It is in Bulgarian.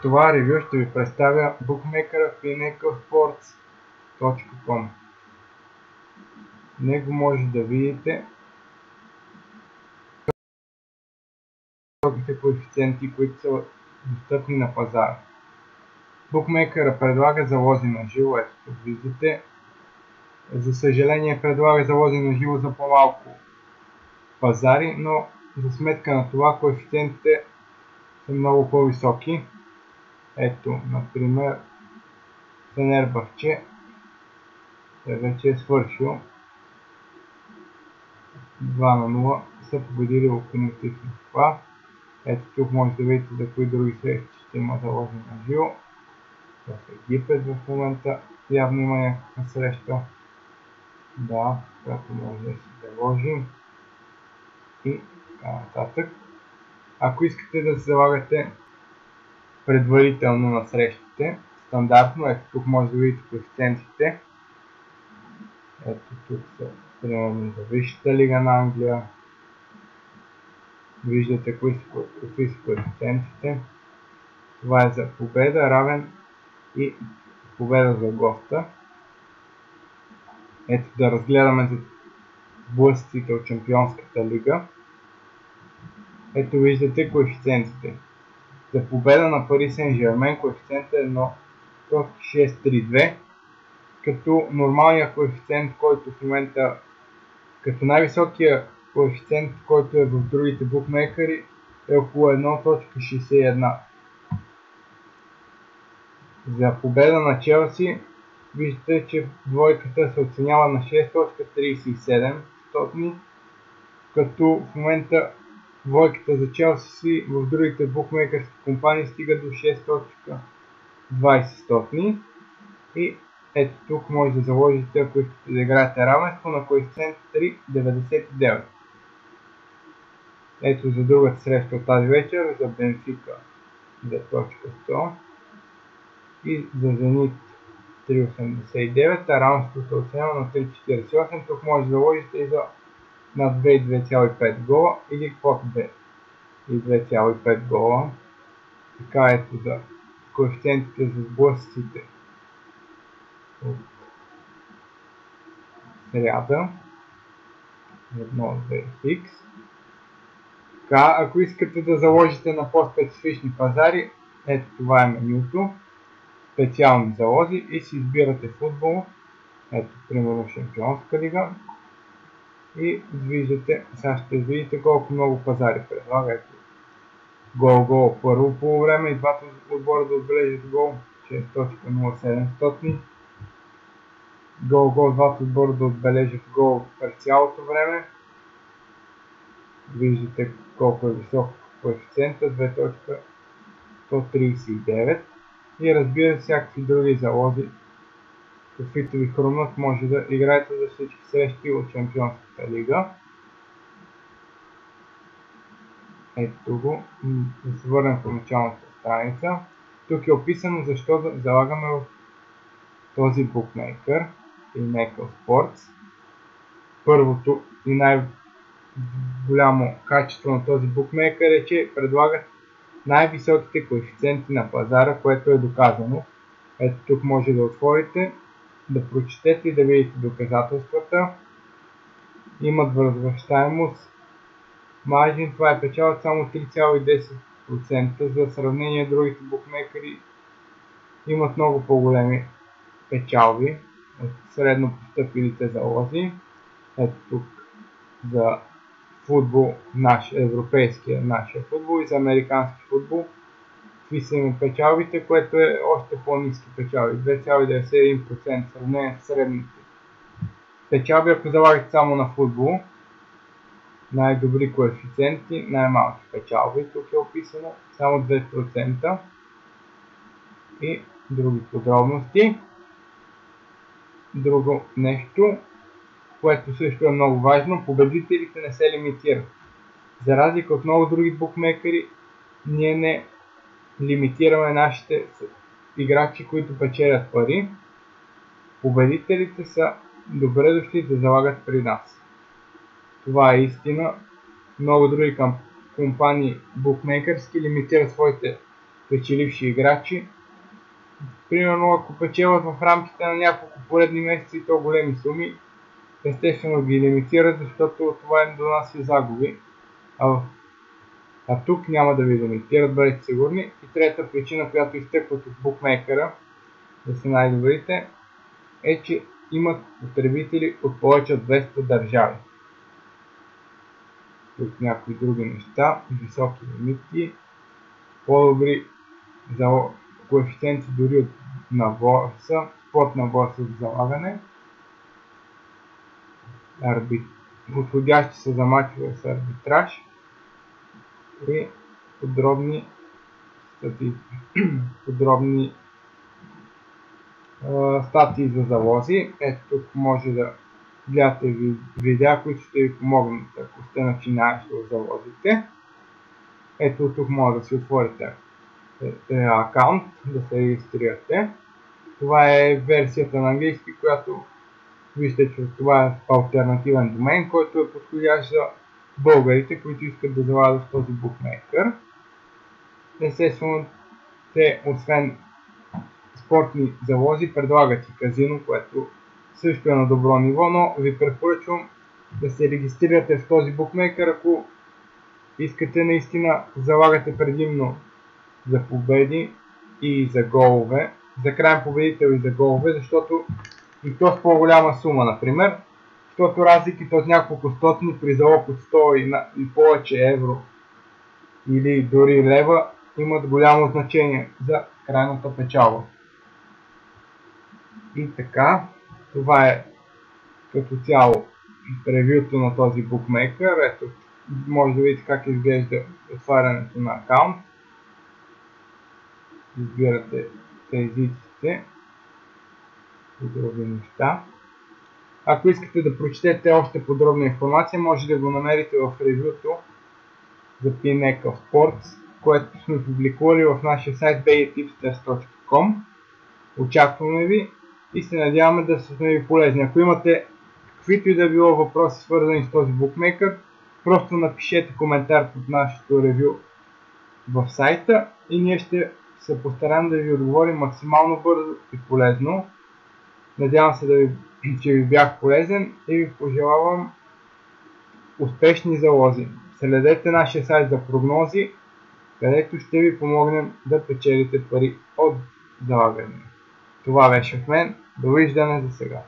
това ревю ще ви представя букмекъра FinaCleSports.com. В него може да видите високите коефициенти, които са достъпни на пазара. Букмекъра предлага залози на живо, ето тук виждате. За съжаление предлага залози на живо за по-малко пазари, но за сметка на това коефициентите са много по-високи. Ето, например, Фенербахче вече е свършил. 2-0 са победили Локомотив Москва. Ето тук може да видите за кои други срещи ще има заложени на живо. В Египет в момента явно има някаква среща. Да, която може да си заложим. И така нататък. Ако искате да се залагате предварително на срещите, стандартно, ето тук може да видите коефициентите. Ето тук са примерно за Висшата лига на Англия. Виждате какви са коефициентите. Това е за победа, равен и победа за госта. Ето да разгледаме за сблъсъците от Шампионската лига. Ето виждате коефициентите. За победа на Пари Сен-Жермен коефициентът е 1.632, като нормалният коефициент, който в момента, като най-високия коефициент, който е в другите букмекери, е около 1.61. За победа на Челси виждате, че двойката се оценява на 6.37, като в момента двойката за Челси в другите букмекерски компании стига до 6.20. И ето тук може да заложите, ако искате да играете равенство, на коефициент 3.99. Ето за другата среща от тази вечер, за Бенфика 2.100 и за Зенит 3.89, а равенството се оценява на 3.48. Тук може да заложите и за над 2.5 гола или под 2.5 гола. Така ето за коефициентите за сблъсъците от сряда 1-2x. Така, ако искате да заложите на по-специфични пазари, ето това е менюто, специални залози и си избирате футбол, ето примерно Шампионска лига и виждате, сега ще видите колко много пазари предлага. Ето гол първо полувреме и двата отбора да отбележат гол 6.07. Гол двата отбора да отбележат гол през цялото време. Виждате колко е висок коефициента, 2.139. И разбира се, всякакви други залози, каквито ви хрумнат, може да играете за всички срещи от Шампионската лига. Ето го, да се върнем по началната страница. Тук е описано защо да залагаме в този букмекър FinaCle Sports. Първото и най-голямо качество на този букмекър е, че предлагат най-високите коефициенти на пазара, което е доказано. Ето тук може да отворите, да прочетете и да видите доказателствата. Имат възвръщаемост. Маржин, това е печалът само 3.10%. За сравнение другите букмекери имат много по-големи печалби от средно постъпилите залози. Ето тук за футбол, нашия футбол и за американски футбол. Какви са им печалбите, което е още по-ниски печалби. 2.91% в сравнение с средните печалби, ако залагате само на футбол. Най-добри коефициенти, най-малки печалби. Тук е описано само 2% и други подробности. Друго нещо, което също е много важно, победителите не се лимитират. За разлика от много други букмекери, ние не лимитираме нашите играчи, които печелят пари. Победителите са добре дошли да залагат при нас. Това е истина. Много други компании букмекерски лимитират своите печеливши играчи. Примерно, ако печелят в рамките на няколко поредни месеца и то големи суми, естествено ги лимитират, защото това им донася загуби. А тук няма да ви лимитират, бъдете сигурни. И трета причина, която изтъкват от букмейкера, да са най-добрите, е, че имат потребители от повече от 200 държави. Тук някои други неща, високи лимити, по-добри коефициенти дори от на борса, под на борса за залагане, подходящи са за мачове с арбитраж и подробни статии за залози. Ето тук може да гледате видеа, които ще ви помогнат, ако сте начинаещи в залозите. Ето тук може да си отворите акаунт, да се регистрирате. Това е версията на английски, която виждате, че това е алтернативен домен, който е подходящ за българите, които искат да залагат в този букмейкър. Естествено, те освен спортни залози предлагат и казино, което също е на добро ниво, но ви препоръчвам да се регистрирате в този букмейкър, ако искате наистина залагате предимно за победи и за голове, за крайен победител и за голове, защото и то с по-голяма сума, например, защото разликите от няколко стотни при залог от 100 и повече евро или дори лева имат голямо значение за крайната печалба. И така, това е като цяло превюто на този букмейкър. Ето, може да видите как изглежда отварянето на акаунт. Избирате езиците и други неща. Ако искате да прочетете още подробна информация, може да го намерите в ревюто за Pinnacle Sports, което сме публикували в нашия сайт bgtipsters.com. Очакваме ви и се надяваме да сме ви полезни. Ако имате каквито и да било въпроси, свързани с този букмейкър, просто напишете коментар под нашето ревю в сайта и ние ще се постараем да ви отговорим максимално бързо и полезно. Надявам се че ви бях полезен и ви пожелавам успешни залози. Следете нашия сайт за прогнози, където ще ви помогнем да печелите пари от залагания. Това беше от мен. Довиждане за сега.